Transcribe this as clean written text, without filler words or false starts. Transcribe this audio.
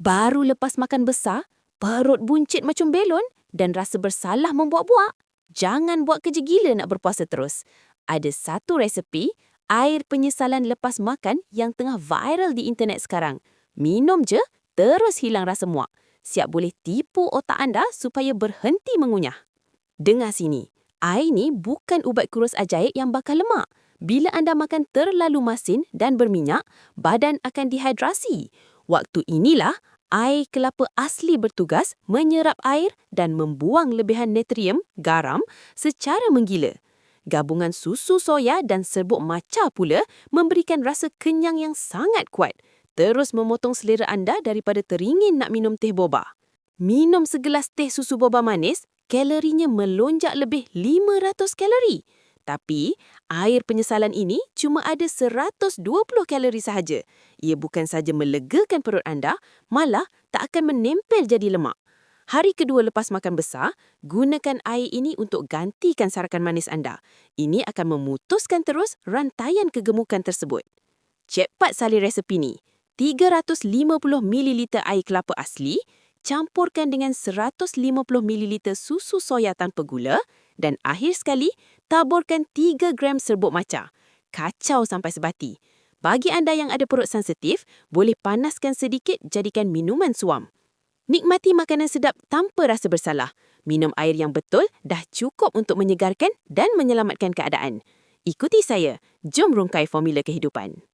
Baru lepas makan besar, perut buncit macam belon dan rasa bersalah membuak-buak. Jangan buat kerja gila nak berpuasa terus. Ada satu resepi air penyesalan lepas makan yang tengah viral di internet sekarang. Minum je, terus hilang rasa muak. Siap boleh tipu otak anda supaya berhenti mengunyah. Dengar sini, air ni bukan ubat kurus ajaib yang bakar lemak. Bila anda makan terlalu masin dan berminyak, badan akan dehidrasi. Waktu inilah air kelapa asli bertugas menyerap air dan membuang lebihan natrium, garam, secara menggila. Gabungan susu soya dan serbuk matcha pula memberikan rasa kenyang yang sangat kuat. Terus memotong selera anda daripada teringin nak minum teh boba. Minum segelas teh susu boba manis, kalorinya melonjak lebih 500 kalori. Tapi, air penyesalan ini cuma ada 120 kalori sahaja. Ia bukan saja melegakan perut anda, malah tak akan menempel jadi lemak. Hari kedua lepas makan besar, gunakan air ini untuk gantikan sarakan manis anda. Ini akan memutuskan terus rantaian kegemukan tersebut. Cepat salin resepi ni. 350 ml air kelapa asli, campurkan dengan 150 ml susu soya tanpa gula dan akhir sekali, taburkan 3 gram serbuk matcha. Kacau sampai sebati. Bagi anda yang ada perut sensitif, boleh panaskan sedikit jadikan minuman suam. Nikmati makanan sedap tanpa rasa bersalah. Minum air yang betul dah cukup untuk menyegarkan dan menyelamatkan keadaan. Ikuti saya. Jom rungkai formula kehidupan.